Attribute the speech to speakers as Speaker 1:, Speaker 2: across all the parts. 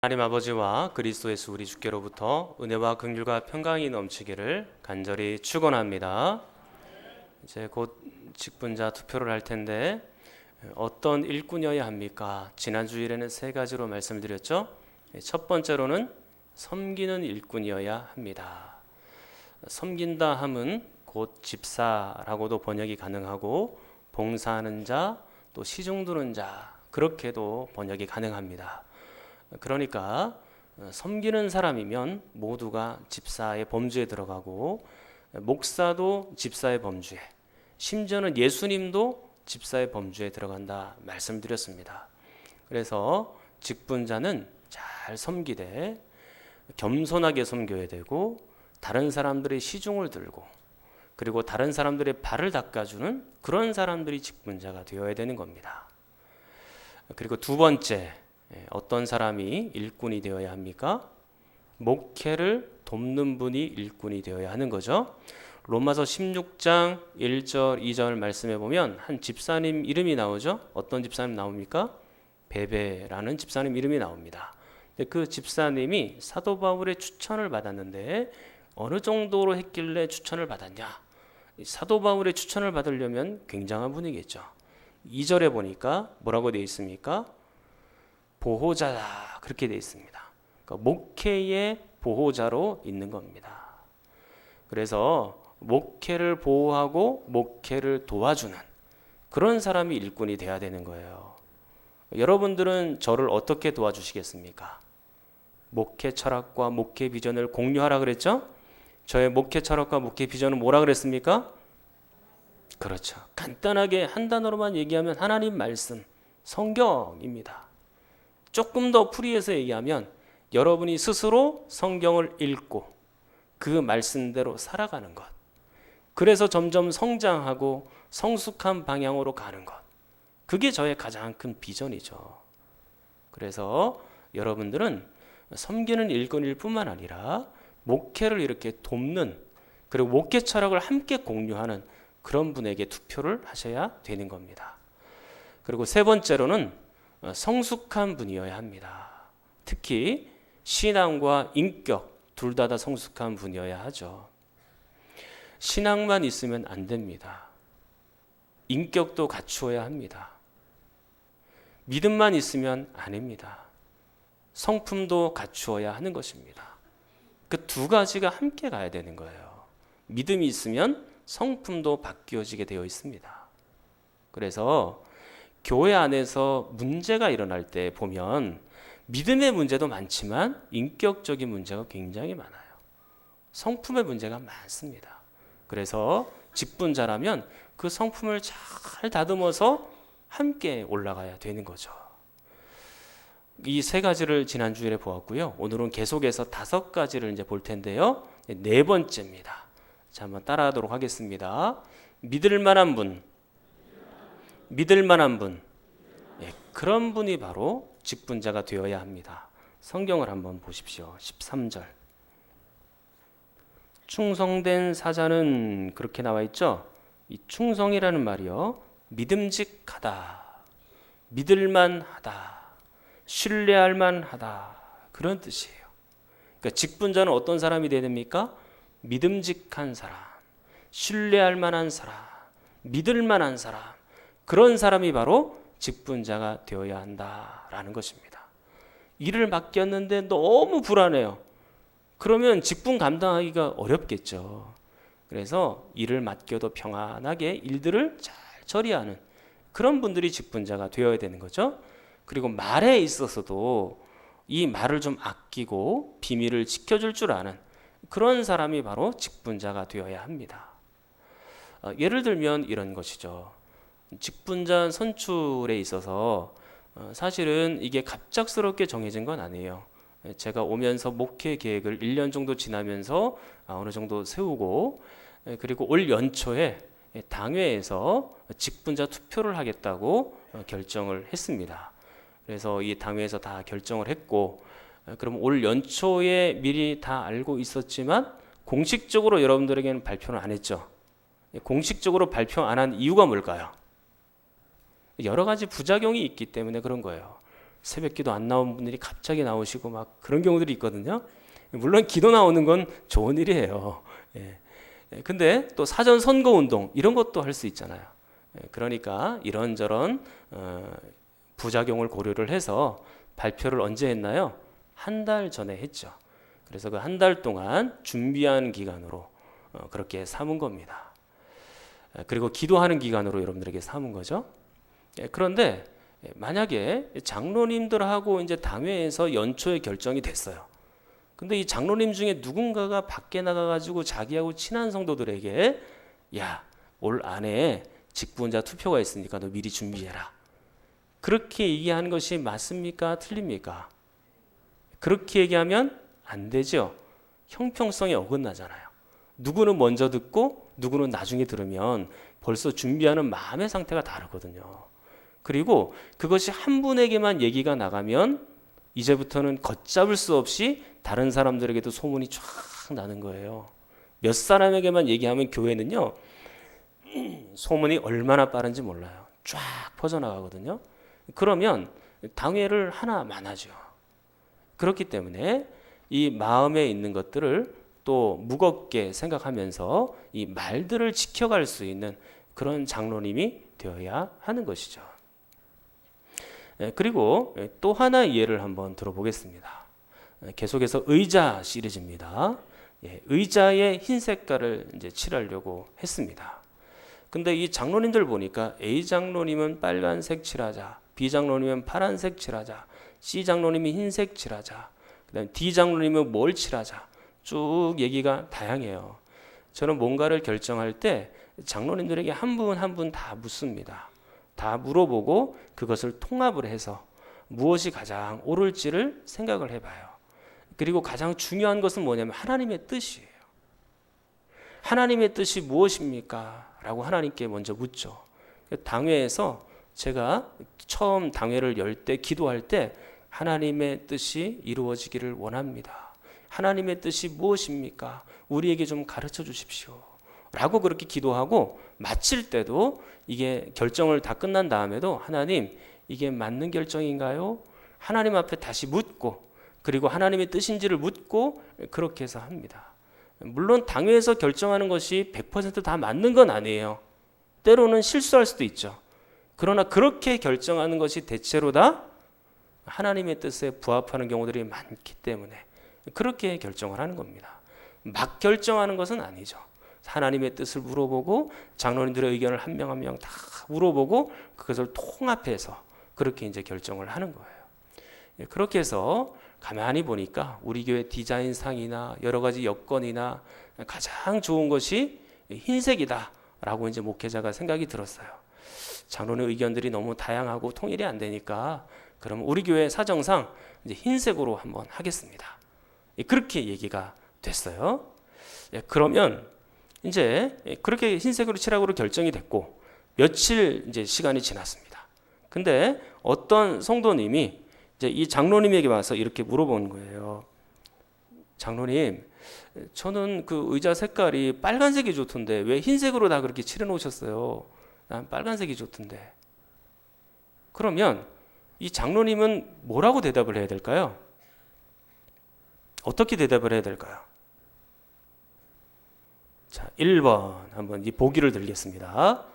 Speaker 1: 하나님 아버지와 그리스도 예수 우리 주께로부터 은혜와 긍휼과 평강이 넘치기를 간절히 축원합니다. 이제 곧 직분자 투표를 할 텐데 어떤 일꾼이어야 합니까? 지난 주일에는 세 가지로 말씀을 드렸죠. 첫 번째로는 섬기는 일꾼이어야 합니다. 섬긴다 함은 곧 집사라고도 번역이 가능하고 봉사하는 자, 또 시중 두는 자 그렇게도 번역이 가능합니다. 그러니까 섬기는 사람이면 모두가 집사의 범주에 들어가고 목사도 집사의 범주에, 심지어는 예수님도 집사의 범주에 들어간다 말씀드렸습니다. 그래서 직분자는 잘 섬기되 겸손하게 섬겨야 되고 다른 사람들의 시중을 들고 그리고 다른 사람들의 발을 닦아주는 그런 사람들이 직분자가 되어야 되는 겁니다. 그리고 두 번째, 어떤 사람이 일꾼이 되어야 합니까? 목회를 돕는 분이 일꾼이 되어야 하는 거죠. 로마서 16장 1절 2절 말씀해 보면 한 집사님 이름이 나오죠. 어떤 집사님 나옵니까? 베베라는 집사님 이름이 나옵니다. 그 집사님이 사도 바울의 추천을 받았는데 어느 정도로 했길래 추천을 받았냐? 사도 바울의 추천을 받으려면 굉장한 분이겠죠. 2절에 보니까 뭐라고 되어 있습니까? 보호자다 그렇게 되어 있습니다. 그러니까 목회의 보호자로 있는 겁니다. 그래서 목회를 보호하고 목회를 도와주는 그런 사람이 일꾼이 돼야 되는 거예요. 여러분들은 저를 어떻게 도와주시겠습니까? 목회 철학과 목회 비전을 공유하라 그랬죠? 저의 목회 철학과 목회 비전은 뭐라 그랬습니까? 그렇죠. 간단하게 한 단어로만 얘기하면 하나님 말씀, 성경입니다. 조금 더 풀이해서 얘기하면 여러분이 스스로 성경을 읽고 그 말씀대로 살아가는 것. 그래서 점점 성장하고 성숙한 방향으로 가는 것. 그게 저의 가장 큰 비전이죠. 그래서 여러분들은 섬기는 일꾼일 뿐만 아니라 목회를 이렇게 돕는 그리고 목회 철학을 함께 공유하는 그런 분에게 투표를 하셔야 되는 겁니다. 그리고 세 번째로는 성숙한 분이어야 합니다. 특히 신앙과 인격 둘 다 성숙한 분이어야 하죠. 신앙만 있으면 안 됩니다. 인격도 갖추어야 합니다. 믿음만 있으면 아닙니다. 성품도 갖추어야 하는 것입니다. 그 두 가지가 함께 가야 되는 거예요. 믿음이 있으면 성품도 바뀌어지게 되어 있습니다. 그래서 교회 안에서 문제가 일어날 때 보면 믿음의 문제도 많지만 인격적인 문제가 굉장히 많아요. 성품의 문제가 많습니다. 그래서 직분자라면 그 성품을 잘 다듬어서 함께 올라가야 되는 거죠. 이 세 가지를 지난 주일에 보았고요. 오늘은 계속해서 5가지를 이제 볼 텐데요. 네 번째입니다. 자, 한번 따라하도록 하겠습니다. 믿을 만한 분, 그런 분이 바로 직분자가 되어야 합니다. 성경을 한번 보십시오. 13절. 충성된 사자는 그렇게 나와 있죠. 이 충성이라는 말이요, 믿음직하다, 믿을만하다, 신뢰할만하다 그런 뜻이에요. 그러니까 직분자는 어떤 사람이 되어야 됩니까? 믿음직한 사람, 신뢰할 만한 사람, 믿을 만한 사람, 그런 사람이 바로 직분자가 되어야 한다라는 것입니다. 일을 맡겼는데 너무 불안해요. 그러면 직분 감당하기가 어렵겠죠. 그래서 일을 맡겨도 평안하게 일들을 잘 처리하는 그런 분들이 직분자가 되어야 되는 거죠. 그리고 말에 있어서도 이 말을 좀 아끼고 비밀을 지켜줄 줄 아는 그런 사람이 바로 직분자가 되어야 합니다. 예를 들면 이런 것이죠. 직분자 선출에 있어서 사실은 이게 갑작스럽게 정해진 건 아니에요. 제가 오면서 목회 계획을 1년 정도 지나면서 어느 정도 세우고 그리고 올 연초에 당회에서 직분자 투표를 하겠다고 결정을 했습니다. 그래서 이 당회에서 다 결정을 했고 그럼 올 연초에 미리 다 알고 있었지만 공식적으로 여러분들에게는 발표는 안 했죠. 공식적으로 발표 안 한 이유가 뭘까요? 여러 가지 부작용이 있기 때문에 그런 거예요. 새벽 기도 안 나온 분들이 갑자기 나오시고 막 그런 경우들이 있거든요. 물론 기도 나오는 건 좋은 일이에요. 예. 근데 또 사전 선거 운동 이런 것도 할 수 있잖아요. 그러니까 이런저런 부작용을 고려를 해서 발표를 언제 했나요? 한 달 전에 했죠. 그래서 그 한 달 동안 준비한 기간으로 그렇게 삼은 겁니다. 그리고 기도하는 기간으로 여러분들에게 삼은 거죠. 그런데 만약에 장로님들하고 이제 당회에서 연초에 결정이 됐어요. 근데 이 장로님 중에 누군가가 밖에 나가가지고 자기하고 친한 성도들에게 야, 올 안에 직분자 투표가 있으니까 너 미리 준비해라. 그렇게 얘기하는 것이 맞습니까? 틀립니까? 그렇게 얘기하면 안 되죠. 형평성에 어긋나잖아요. 누구는 먼저 듣고 누구는 나중에 들으면 벌써 준비하는 마음의 상태가 다르거든요. 그리고 그것이 한 분에게만 얘기가 나가면 이제부터는 걷잡을 수 없이 다른 사람들에게도 소문이 쫙 나는 거예요. 몇 사람에게만 얘기하면 교회는요, 소문이 얼마나 빠른지 몰라요. 쫙 퍼져나가거든요. 그러면 당회를 하나만 하죠. 그렇기 때문에 이 마음에 있는 것들을 또 무겁게 생각하면서 이 말들을 지켜갈 수 있는 그런 장로님이 되어야 하는 것이죠. 그리고 또 하나 예를 한번 들어보겠습니다. 계속해서 의자 시리즈입니다. 의자에 흰 색깔을 이제 칠하려고 했습니다. 근데 이 장로님들 보니까 A 장로님은 빨간색 칠하자, B 장로님은 파란색 칠하자, C 장로님이 흰색 칠하자, 그다음 D 장로님은 뭘 칠하자, 쭉 얘기가 다양해요. 저는 뭔가를 결정할 때 장로님들에게 한 분 한 분 다 묻습니다. 다 물어보고 그것을 통합을 해서 무엇이 가장 옳을지를 생각을 해봐요. 그리고 가장 중요한 것은 뭐냐면 하나님의 뜻이에요. 하나님의 뜻이 무엇입니까? 라고 하나님께 먼저 묻죠. 당회에서 제가 처음 당회를 열 때 기도할 때 하나님의 뜻이 이루어지기를 원합니다. 하나님의 뜻이 무엇입니까? 우리에게 좀 가르쳐 주십시오. 라고 그렇게 기도하고 마칠 때도 이게 결정을 다 끝난 다음에도 하나님 이게 맞는 결정인가요? 하나님 앞에 다시 묻고 그리고 하나님의 뜻인지를 묻고 그렇게 해서 합니다. 물론 당회에서 결정하는 것이 100% 다 맞는 건 아니에요. 때로는 실수할 수도 있죠. 그러나 그렇게 결정하는 것이 대체로 다 하나님의 뜻에 부합하는 경우들이 많기 때문에 그렇게 결정을 하는 겁니다. 막 결정하는 것은 아니죠. 하나님의 뜻을 물어보고 장로님들의 의견을 한 명 한 명 다 물어보고 그것을 통합해서 그렇게 이제 결정을 하는 거예요. 그렇게 해서 가만히 보니까 우리 교회 디자인상이나 여러 가지 여건이나 가장 좋은 것이 흰색이다라고 이제 목회자가 생각이 들었어요. 장로의 의견들이 너무 다양하고 통일이 안 되니까 그럼 우리 교회 사정상 이제 흰색으로 한번 하겠습니다. 그렇게 얘기가 됐어요. 그러면 이제 그렇게 흰색으로 칠하기로 결정이 됐고 며칠 이제 시간이 지났습니다. 근데 어떤 성도님이 이제 이 장로님에게 와서 이렇게 물어보는 거예요. 장로님, 저는 그 의자 색깔이 빨간색이 좋던데 왜 흰색으로 다 그렇게 칠해 놓으셨어요? 난 빨간색이 좋던데. 그러면 이 장로님은 뭐라고 대답을 해야 될까요? 어떻게 대답을 해야 될까요? 자, 1번 한번 이 보기를 들겠습니다.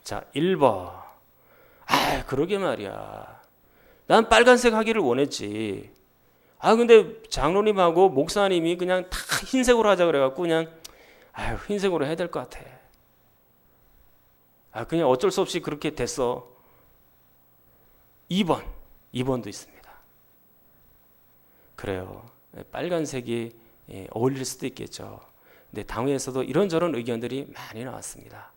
Speaker 1: 자, 1번. 아, 그러게 말이야. 난 빨간색 하기를 원했지. 아, 근데 장로님하고 목사님이 그냥 다 흰색으로 하자 그래갖고 그냥 흰색으로 해야 될 것 같아. 아, 그냥 어쩔 수 없이 그렇게 됐어. 2번도 있습니다. 그래요. 빨간색이 어울릴 수도 있겠죠. 근데 당회에서도 이런저런 의견들이 많이 나왔습니다.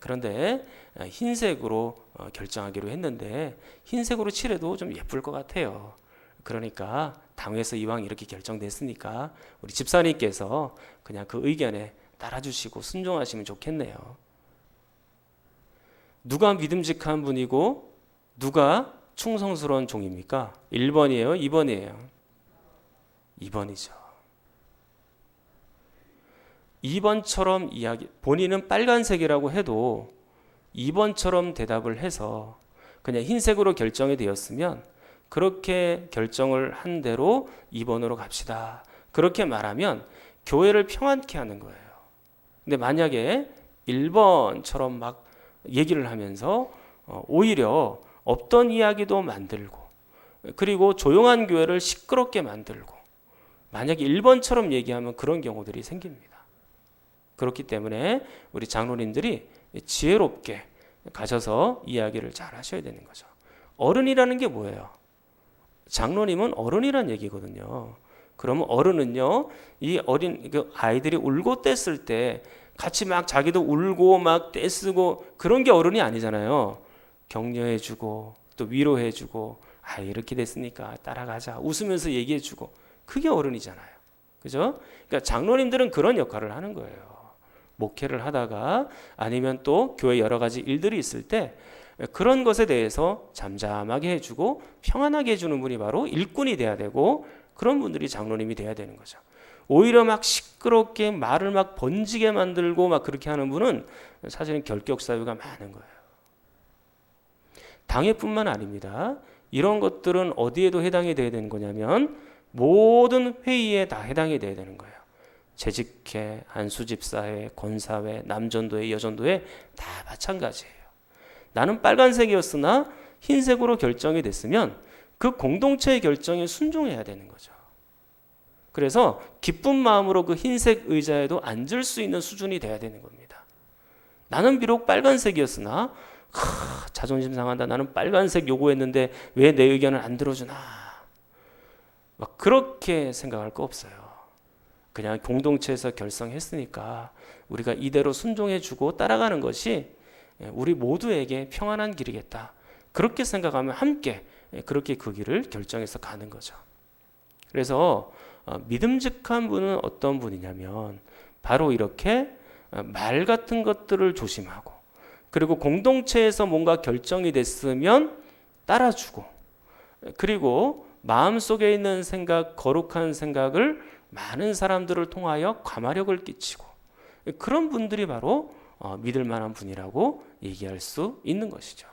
Speaker 1: 그런데 흰색으로 결정하기로 했는데 흰색으로 칠해도 좀 예쁠 것 같아요. 그러니까 당회에서 이왕 이렇게 결정됐으니까 우리 집사님께서 그냥 그 의견에 따라주시고 순종하시면 좋겠네요. 누가 믿음직한 분이고 누가 충성스러운 종입니까? 1번이에요? 2번이에요? 2번이죠. 2번처럼 본인은 빨간색이라고 해도 2번처럼 대답을 해서 그냥 흰색으로 결정이 되었으면 그렇게 결정을 한 대로 2번으로 갑시다. 그렇게 말하면 교회를 평안케 하는 거예요. 근데 만약에 1번처럼 막 얘기를 하면서 오히려 없던 이야기도 만들고, 그리고 조용한 교회를 시끄럽게 만들고, 만약에 1번처럼 얘기하면 그런 경우들이 생깁니다. 그렇기 때문에 우리 장로님들이 지혜롭게 가셔서 이야기를 잘 하셔야 되는 거죠. 어른이라는 게 뭐예요? 장로님은 어른이란 얘기거든요. 그러면 어른은요, 이 어린 아이들이 울고 뗐을 때 같이 막 자기도 울고 막 떼쓰고 그런 게 어른이 아니잖아요. 격려해주고 또 위로해주고, 아 이렇게 됐으니까 따라가자 웃으면서 얘기해주고, 그게 어른이잖아요. 그죠? 그러니까 장로님들은 그런 역할을 하는 거예요. 목회를 하다가 아니면 또 교회 여러 가지 일들이 있을 때 그런 것에 대해서 잠잠하게 해주고 평안하게 해주는 분이 바로 일꾼이 돼야 되고, 그런 분들이 장로님이 돼야 되는 거죠. 오히려 막 시끄럽게 말을 막 번지게 만들고 막 그렇게 하는 분은 사실은 결격 사유가 많은 거예요. 당회뿐만 아닙니다. 이런 것들은 어디에도 해당이 돼야 되는 거냐면 모든 회의에 다 해당이 돼야 되는 거예요. 재직회, 한수집사회, 권사회, 남전도회, 여전도회 다 마찬가지예요. 나는 빨간색이었으나 흰색으로 결정이 됐으면 그 공동체의 결정에 순종해야 되는 거죠. 그래서 기쁜 마음으로 그 흰색 의자에도 앉을 수 있는 수준이 돼야 되는 겁니다. 나는 비록 빨간색이었으나 자존심 상한다. 나는 빨간색 요구했는데 왜 내 의견을 안 들어주나. 막 그렇게 생각할 거 없어요. 그냥 공동체에서 결성했으니까 우리가 이대로 순종해주고 따라가는 것이 우리 모두에게 평안한 길이겠다. 그렇게 생각하면 함께 그렇게 그 길을 결정해서 가는 거죠. 그래서 믿음직한 분은 어떤 분이냐면 바로 이렇게 말 같은 것들을 조심하고, 그리고 공동체에서 뭔가 결정이 됐으면 따라주고, 그리고 마음속에 있는 생각, 거룩한 생각을 많은 사람들을 통하여 감화력을 끼치고, 그런 분들이 바로 믿을 만한 분이라고 얘기할 수 있는 것이죠.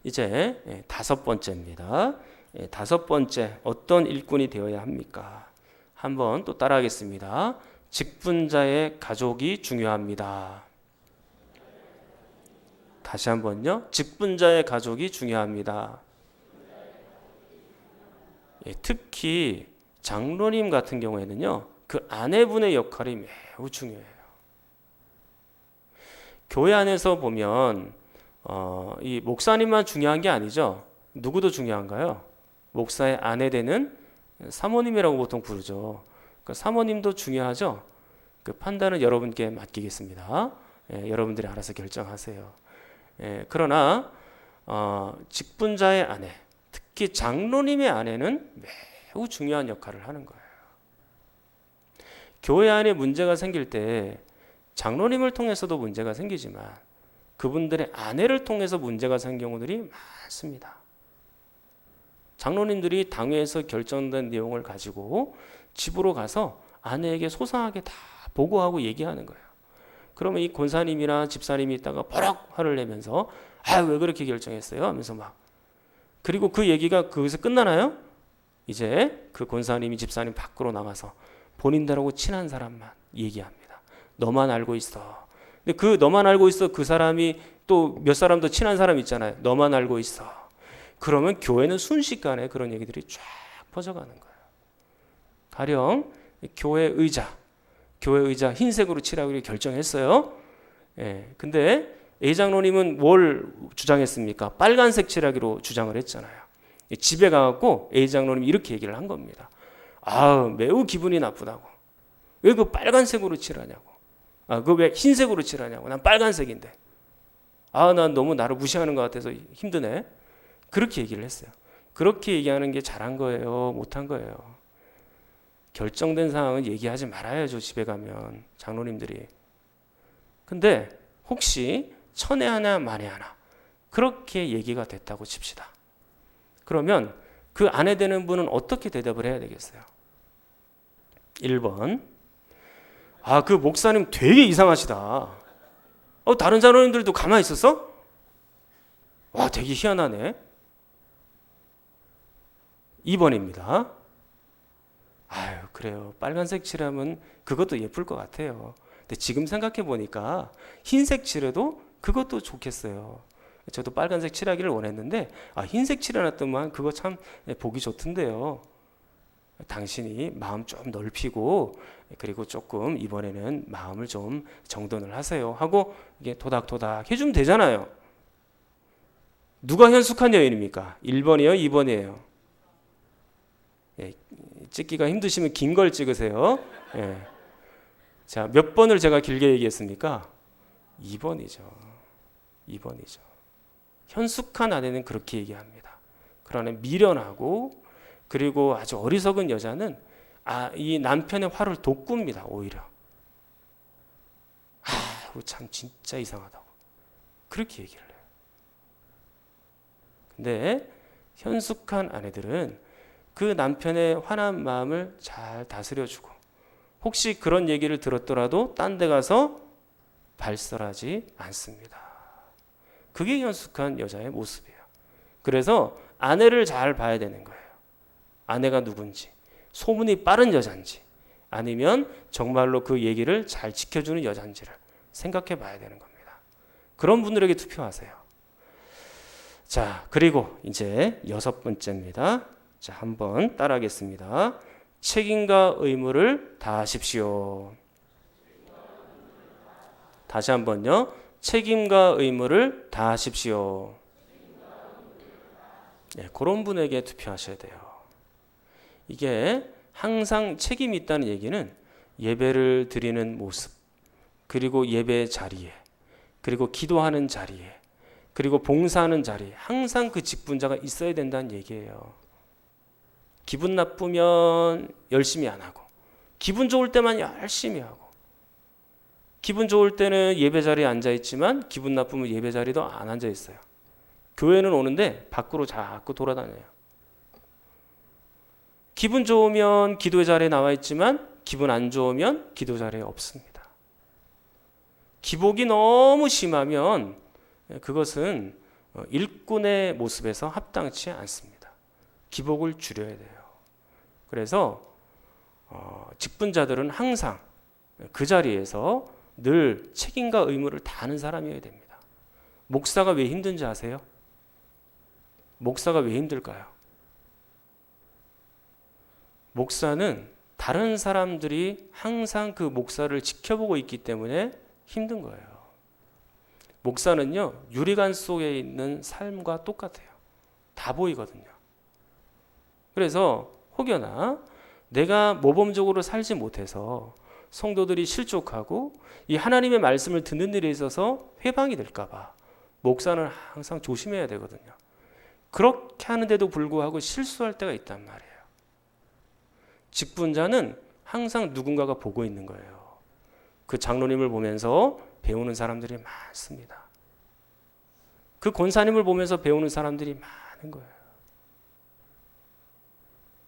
Speaker 1: 이제 5번째입니다. 5번째, 어떤 일꾼이 되어야 합니까? 한번 또 따라하겠습니다. 직분자의 가족이 중요합니다. 다시 한번요. 직분자의 가족이 중요합니다. 특히 장로님 같은 경우에는요, 그 아내분의 역할이 매우 중요해요. 교회 안에서 보면 이 목사님만 중요한 게 아니죠. 누구도 중요한가요? 목사의 아내 되는 사모님이라고 보통 부르죠. 그 사모님도 중요하죠. 그 판단은 여러분께 맡기겠습니다. 여러분들이 알아서 결정하세요. 그러나 직분자의 아내, 특히 장로님의 아내는 매우 중요한 역할을 하는 거예요. 교회 안에 문제가 생길 때 장로님을 통해서도 문제가 생기지만 그분들의 아내를 통해서 문제가 생긴 경우들이 많습니다. 장로님들이 당회에서 결정된 내용을 가지고 집으로 가서 아내에게 소상하게 다 보고하고 얘기하는 거예요. 그러면 이 권사님이나 집사님이 있다가 버럭 화를 내면서 왜 그렇게 결정했어요? 하면서 막, 그리고 그 얘기가 거기서 끝나나요? 이제 그 권사님이 집사님 밖으로 나가서 본인들하고 친한 사람만 얘기합니다. 너만 알고 있어. 근데 그 너만 알고 있어, 그 사람이 또 몇 사람 더 친한 사람 있잖아요. 너만 알고 있어. 그러면 교회는 순식간에 그런 얘기들이 쫙 퍼져가는 거예요. 가령 교회 의자 흰색으로 칠하기로 결정했어요. 근데 A 장로님은 뭘 주장했습니까? 빨간색 칠하기로 주장을 했잖아요. 집에 가갖고 A 장로님이 이렇게 얘기를 한 겁니다. 매우 기분이 나쁘다고. 왜 그 빨간색으로 칠하냐고. 그거 왜 흰색으로 칠하냐고. 난 빨간색인데. 난 너무 나를 무시하는 것 같아서 힘드네. 그렇게 얘기를 했어요. 그렇게 얘기하는 게 잘한 거예요? 못한 거예요? 결정된 상황은 얘기하지 말아야죠. 집에 가면 장로님들이. 근데 혹시 천에 하나 만에 하나 그렇게 얘기가 됐다고 칩시다. 그러면 그 아내 되는 분은 어떻게 대답을 해야 되겠어요? 1번, 그 목사님 되게 이상하시다. 다른 장로님들도 가만히 있었어? 되게 희한하네. 2번입니다. 아유, 그래요. 빨간색 칠하면 그것도 예쁠 것 같아요. 근데 지금 생각해 보니까 흰색 칠해도 그것도 좋겠어요. 저도 빨간색 칠하기를 원했는데 흰색 칠해놨더만 그거 참 보기 좋던데요. 당신이 마음 좀 넓히고 그리고 조금 이번에는 마음을 좀 정돈을 하세요 하고 이게 도닥도닥 해주면 되잖아요. 누가 현숙한 여인입니까? 1번이에요? 2번이에요? 예, 찍기가 힘드시면 긴 걸 찍으세요. 예. 자, 몇 번을 제가 길게 얘기했습니까? 2번이죠. 2번이죠. 현숙한 아내는 그렇게 얘기합니다. 그러나 미련하고 그리고 아주 어리석은 여자는 이 남편의 화를 돋굽니다. 오히려. 참 진짜 이상하다고. 그렇게 얘기를 해요. 근데 현숙한 아내들은 그 남편의 화난 마음을 잘 다스려주고 혹시 그런 얘기를 들었더라도 딴 데 가서 발설하지 않습니다. 그게 현숙한 여자의 모습이에요. 그래서 아내를 잘 봐야 되는 거예요. 아내가 누군지, 소문이 빠른 여잔지 아니면 정말로 그 얘기를 잘 지켜주는 여잔지를 생각해 봐야 되는 겁니다. 그런 분들에게 투표하세요. 자, 그리고 이제 6번째입니다. 자, 한번 따라하겠습니다. 책임과 의무를 다하십시오. 다시 한번요. 책임과 의무를 다하십시오. 네, 그런 분에게 투표하셔야 돼요. 이게 항상 책임이 있다는 얘기는 예배를 드리는 모습, 그리고 예배 자리에, 그리고 기도하는 자리에, 그리고 봉사하는 자리에 항상 그 직분자가 있어야 된다는 얘기예요. 기분 나쁘면 열심히 안 하고, 기분 좋을 때만 열심히 하고, 기분 좋을 때는 예배 자리에 앉아 있지만 기분 나쁘면 예배 자리도 안 앉아 있어요. 교회는 오는데 밖으로 자꾸 돌아다녀요. 기분 좋으면 기도 자리에 나와 있지만 기분 안 좋으면 기도 자리에 없습니다. 기복이 너무 심하면 그것은 일꾼의 모습에서 합당치 않습니다. 기복을 줄여야 돼요. 그래서 직분자들은 항상 그 자리에서 늘 책임과 의무를 다하는 사람이어야 됩니다. 목사가 왜 힘든지 아세요? 목사가 왜 힘들까요? 목사는 다른 사람들이 항상 그 목사를 지켜보고 있기 때문에 힘든 거예요. 목사는요, 유리관 속에 있는 삶과 똑같아요. 다 보이거든요. 그래서 혹여나 내가 모범적으로 살지 못해서 성도들이 실족하고 이 하나님의 말씀을 듣는 일에 있어서 회방이 될까 봐 목사는 항상 조심해야 되거든요. 그렇게 하는데도 불구하고 실수할 때가 있단 말이에요. 직분자는 항상 누군가가 보고 있는 거예요. 그 장로님을 보면서 배우는 사람들이 많습니다. 그 권사님을 보면서 배우는 사람들이 많은 거예요.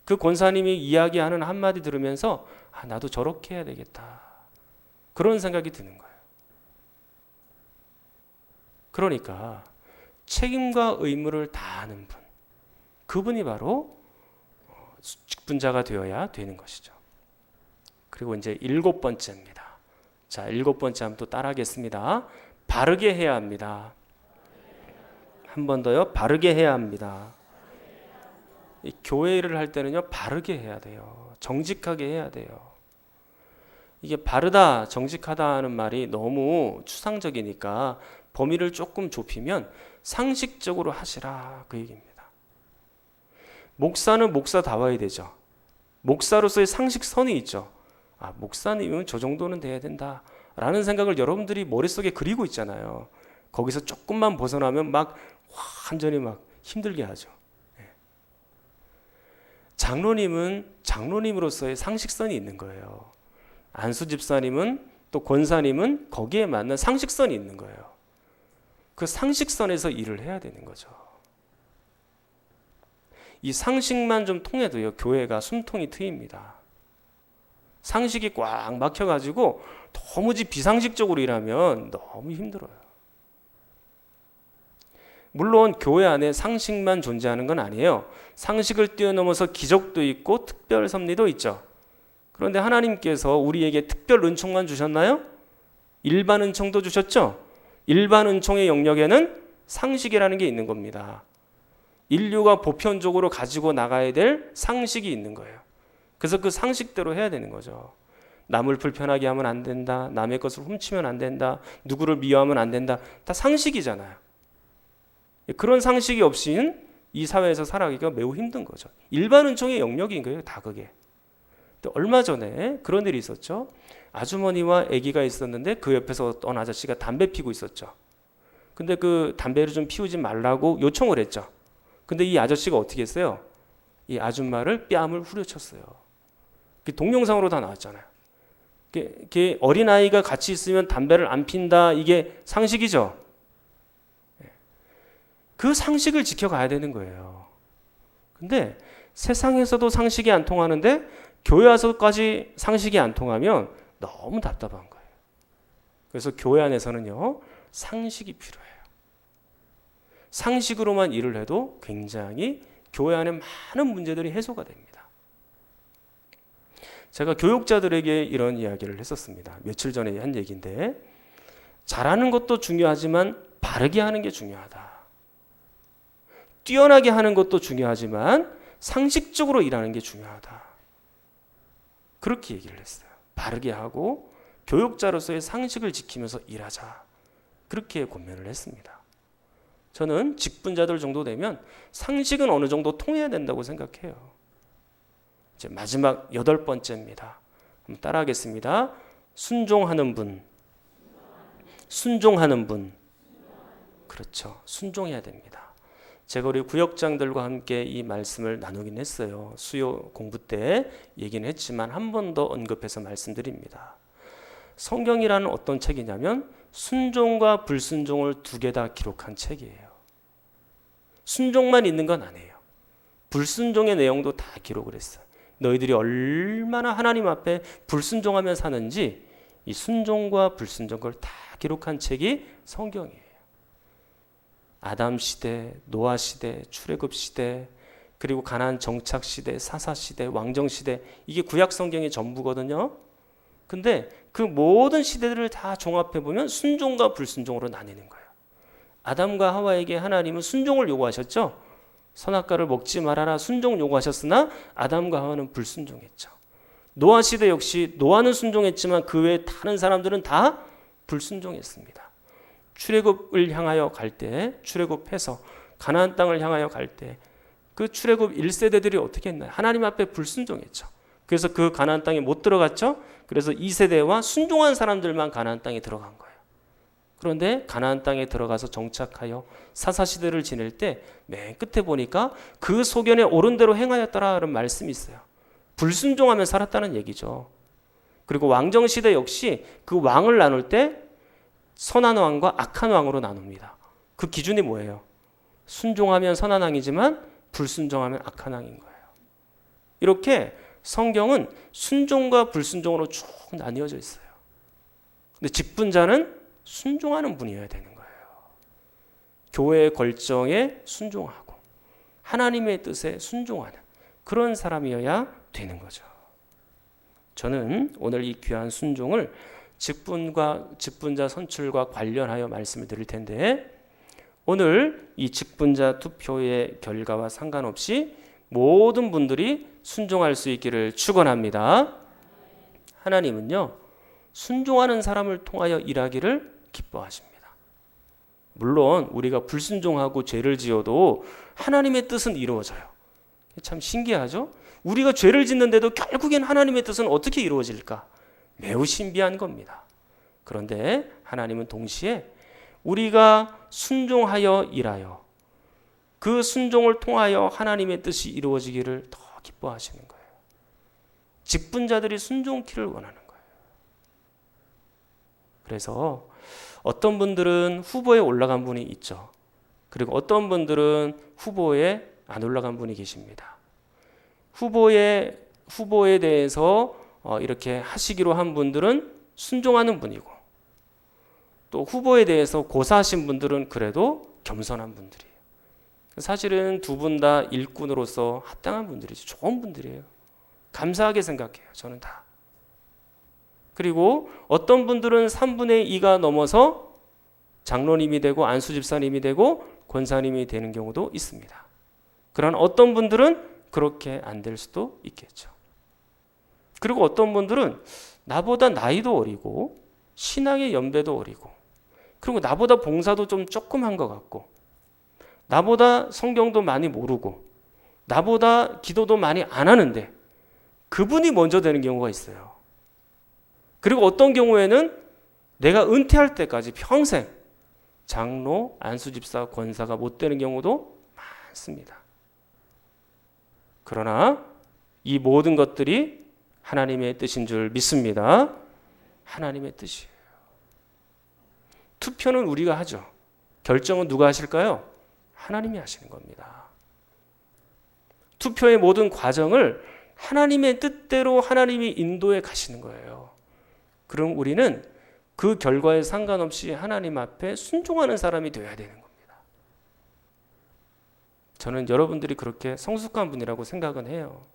Speaker 1: 그 권사님이 이야기하는 한마디 들으면서 나도 저렇게 해야 되겠다. 그런 생각이 드는 거예요. 그러니까 책임과 의무를 다하는 분, 그분이 바로 직분자가 되어야 되는 것이죠. 그리고 이제 7번째입니다. 자, 7번째 한번 또 따라하겠습니다. 바르게 해야 합니다. 한 번 더요. 바르게 해야 합니다. 이 교회 일을 할 때는요, 바르게 해야 돼요. 정직하게 해야 돼요. 이게 바르다, 정직하다 하는 말이 너무 추상적이니까 범위를 조금 좁히면 상식적으로 하시라, 그 얘기입니다. 목사는 목사다워야 되죠. 목사로서의 상식선이 있죠. 목사님은 저 정도는 돼야 된다 라는 생각을 여러분들이 머릿속에 그리고 있잖아요. 거기서 조금만 벗어나면 막 완전히 막 힘들게 하죠. 장로님은 장로님으로서의 상식선이 있는 거예요. 안수 집사님은 또 권사님은 거기에 맞는 상식선이 있는 거예요. 그 상식선에서 일을 해야 되는 거죠. 이 상식만 좀 통해도요, 교회가 숨통이 트입니다. 상식이 꽉 막혀가지고 도무지 비상식적으로 일하면 너무 힘들어요. 물론 교회 안에 상식만 존재하는 건 아니에요. 상식을 뛰어넘어서 기적도 있고 특별 섭리도 있죠. 그런데 하나님께서 우리에게 특별 은총만 주셨나요? 일반 은총도 주셨죠? 일반 은총의 영역에는 상식이라는 게 있는 겁니다. 인류가 보편적으로 가지고 나가야 될 상식이 있는 거예요. 그래서 그 상식대로 해야 되는 거죠. 남을 불편하게 하면 안 된다. 남의 것을 훔치면 안 된다. 누구를 미워하면 안 된다. 다 상식이잖아요. 그런 상식이 없이는 이 사회에서 살아가기가 매우 힘든 거죠. 일반 은총의 영역인 거예요. 다 그게. 얼마 전에 그런 일이 있었죠. 아주머니와 아기가 있었는데 그 옆에서 어떤 아저씨가 담배 피고 있었죠. 근데 그 담배를 좀 피우지 말라고 요청을 했죠. 근데 이 아저씨가 어떻게 했어요? 이 아줌마를 뺨을 후려쳤어요. 동영상으로 다 나왔잖아요. 어린아이가 같이 있으면 담배를 안 핀다, 이게 상식이죠. 그 상식을 지켜가야 되는 거예요. 근데 세상에서도 상식이 안 통하는데 교회 와서까지 상식이 안 통하면 너무 답답한 거예요. 그래서 교회 안에서는요, 상식이 필요해요. 상식으로만 일을 해도 굉장히 교회 안에 많은 문제들이 해소가 됩니다. 제가 교육자들에게 이런 이야기를 했었습니다. 며칠 전에 한 얘기인데, 잘하는 것도 중요하지만 바르게 하는 게 중요하다. 뛰어나게 하는 것도 중요하지만 상식적으로 일하는 게 중요하다. 그렇게 얘기를 했어요. 바르게 하고 교육자로서의 상식을 지키면서 일하자. 그렇게 권면을 했습니다. 저는 직분자들 정도 되면 상식은 어느 정도 통해야 된다고 생각해요. 이제 마지막 8번째입니다. 한번 따라하겠습니다. 순종하는 분. 순종하는 분. 그렇죠. 순종해야 됩니다. 제가 우리 구역장들과 함께 이 말씀을 나누긴 했어요. 수요 공부 때 얘기는 했지만 한 번 더 언급해서 말씀드립니다. 성경이라는 어떤 책이냐면 순종과 불순종을 두 개 다 기록한 책이에요. 순종만 있는 건 아니에요. 불순종의 내용도 다 기록을 했어요. 너희들이 얼마나 하나님 앞에 불순종하며 사는지 이 순종과 불순종을 다 기록한 책이 성경이에요. 아담 시대, 노아 시대, 출애굽 시대, 그리고 가나안 정착 시대, 사사 시대, 왕정 시대, 이게 구약 성경의 전부거든요. 근데 그 모든 시대들을 다 종합해 보면 순종과 불순종으로 나뉘는 거예요. 아담과 하와에게 하나님은 순종을 요구하셨죠. 선악과를 먹지 말아라 순종 요구하셨으나 아담과 하와는 불순종했죠. 노아 시대 역시 노아는 순종했지만 그 외에 다른 사람들은 다 불순종했습니다. 출애굽을 향하여 갈 때, 출애굽해서 가나안 땅을 향하여 갈 때 그 출애굽 1세대들이 어떻게 했나요? 하나님 앞에 불순종했죠. 그래서 그 가나안 땅에 못 들어갔죠. 그래서 2세대와 순종한 사람들만 가나안 땅에 들어간 거예요. 그런데 가나안 땅에 들어가서 정착하여 사사시대를 지낼 때 맨 끝에 보니까 그 소견에 옳은 대로 행하였더라라는 말씀이 있어요. 불순종하며 살았다는 얘기죠. 그리고 왕정시대 역시 그 왕을 나눌 때 선한 왕과 악한 왕으로 나눕니다. 그 기준이 뭐예요? 순종하면 선한 왕이지만 불순종하면 악한 왕인 거예요. 이렇게 성경은 순종과 불순종으로 쭉 나뉘어져 있어요. 근데 직분자는 순종하는 분이어야 되는 거예요. 교회의 결정에 순종하고 하나님의 뜻에 순종하는 그런 사람이어야 되는 거죠. 저는 오늘 이 귀한 순종을 직분자 선출과 관련하여 말씀을 드릴 텐데, 오늘 이 직분자 투표의 결과와 상관없이 모든 분들이 순종할 수 있기를 축원합니다. 하나님은요, 순종하는 사람을 통하여 일하기를 기뻐하십니다. 물론 우리가 불순종하고 죄를 지어도 하나님의 뜻은 이루어져요. 참 신기하죠? 우리가 죄를 짓는데도 결국엔 하나님의 뜻은 어떻게 이루어질까? 매우 신비한 겁니다. 그런데 하나님은 동시에 우리가 순종하여 일하여 그 순종을 통하여 하나님의 뜻이 이루어지기를 더 기뻐하시는 거예요. 직분자들이 순종키를 원하는 거예요. 그래서 어떤 분들은 후보에 올라간 분이 있죠. 그리고 어떤 분들은 후보에 안 올라간 분이 계십니다. 후보에 대해서 이렇게 하시기로 한 분들은 순종하는 분이고, 또 후보에 대해서 고사하신 분들은 그래도 겸손한 분들이에요. 사실은 두 분 다 일꾼으로서 합당한 분들이죠. 좋은 분들이에요. 감사하게 생각해요. 저는 다. 그리고 어떤 분들은 3분의 2가 넘어서 장로님이 되고 안수집사님이 되고 권사님이 되는 경우도 있습니다. 그러나 어떤 분들은 그렇게 안 될 수도 있겠죠. 그리고 어떤 분들은 나보다 나이도 어리고 신앙의 연배도 어리고 그리고 나보다 봉사도 좀 조금 한 것 같고 나보다 성경도 많이 모르고 나보다 기도도 많이 안 하는데 그분이 먼저 되는 경우가 있어요. 그리고 어떤 경우에는 내가 은퇴할 때까지 평생 장로, 안수집사, 권사가 못 되는 경우도 많습니다. 그러나 이 모든 것들이 하나님의 뜻인 줄 믿습니다. 하나님의 뜻이에요. 투표는 우리가 하죠. 결정은 누가 하실까요? 하나님이 하시는 겁니다. 투표의 모든 과정을 하나님의 뜻대로 하나님이 인도해 가시는 거예요. 그럼 우리는 그 결과에 상관없이 하나님 앞에 순종하는 사람이 되어야 되는 겁니다. 저는 여러분들이 그렇게 성숙한 분이라고 생각은 해요.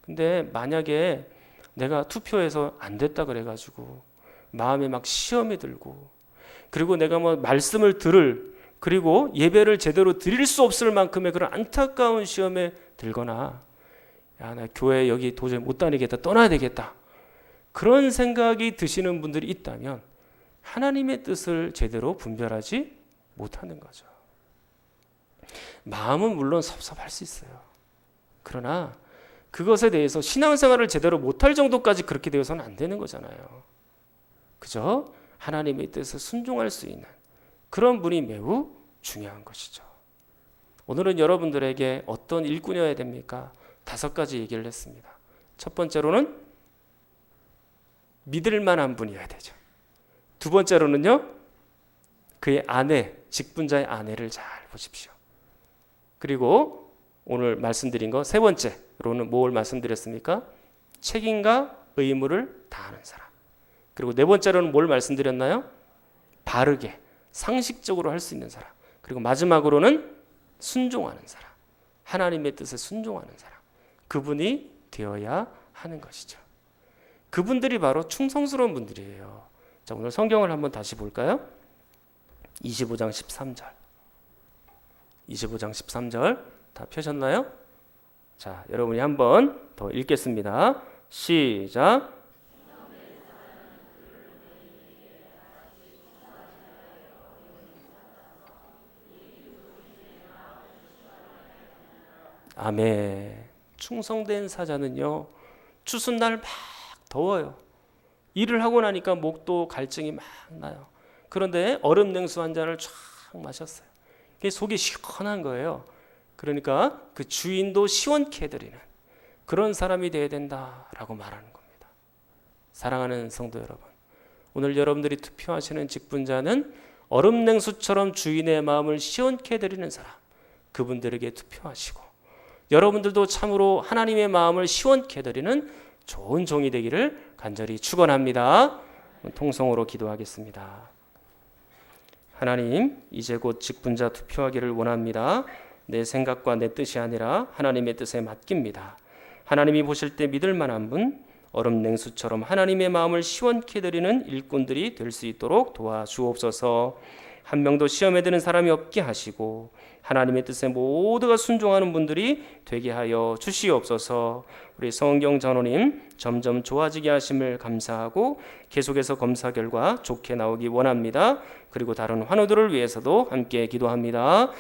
Speaker 1: 근데 만약에 내가 투표해서 안 됐다 그래가지고 마음에 막 시험이 들고 그리고 내가 뭐 말씀을 들을 그리고 예배를 제대로 드릴 수 없을 만큼의 그런 안타까운 시험에 들거나 야, 나 교회 여기 도저히 못 다니겠다 떠나야 되겠다 그런 생각이 드시는 분들이 있다면 하나님의 뜻을 제대로 분별하지 못하는 거죠. 마음은 물론 섭섭할 수 있어요. 그러나 그것에 대해서 신앙생활을 제대로 못할 정도까지 그렇게 되어서는 안 되는 거잖아요. 그죠? 하나님의 뜻에 순종할 수 있는 그런 분이 매우 중요한 것이죠. 오늘은 여러분들에게 어떤 일꾼이어야 됩니까? 5가지 얘기를 했습니다. 첫 번째로는 믿을 만한 분이어야 되죠. 두 번째로는요, 그의 아내, 직분자의 아내를 잘 보십시오. 그리고 오늘 말씀드린 거 세 번째로는 뭘 말씀드렸습니까? 책임과 의무를 다하는 사람. 그리고 네 번째로는 뭘 말씀드렸나요? 바르게, 상식적으로 할 수 있는 사람. 그리고 마지막으로는 순종하는 사람. 하나님의 뜻에 순종하는 사람. 그분이 되어야 하는 것이죠. 그분들이 바로 충성스러운 분들이에요. 자, 오늘 성경을 한번 다시 볼까요? 25장 13절. 25장 13절 다 펴셨나요? 자, 여러분이 한번 더 읽겠습니다. 시작. 아멘. 충성된 사자는요, 추수날 막 더워요. 일을 하고 나니까 목도 갈증이 막 나요. 그런데 얼음 냉수 한 잔을 쫙 마셨어요. 속이 시원한 거예요. 그러니까 그 주인도 시원케 해드리는 그런 사람이 되어야 된다라고 말하는 겁니다. 사랑하는 성도 여러분, 오늘 여러분들이 투표하시는 직분자는 얼음 냉수처럼 주인의 마음을 시원케 해드리는 사람, 그분들에게 투표하시고 여러분들도 참으로 하나님의 마음을 시원케 해드리는 좋은 종이 되기를 간절히 축원합니다. 통성으로 기도하겠습니다. 하나님, 이제 곧 직분자 투표하기를 원합니다. 내 생각과 내 뜻이 아니라 하나님의 뜻에 맡깁니다. 하나님이 보실 때 믿을 만한 분, 얼음 냉수처럼 하나님의 마음을 시원케 드리는 일꾼들이 될 수 있도록 도와주옵소서. 한 명도 시험에 드는 사람이 없게 하시고 하나님의 뜻에 모두가 순종하는 분들이 되게 하여 주시옵소서. 우리 성경 전호님 점점 좋아지게 하심을 감사하고 계속해서 검사 결과 좋게 나오기 원합니다. 그리고 다른 환우들을 위해서도 함께 기도합니다.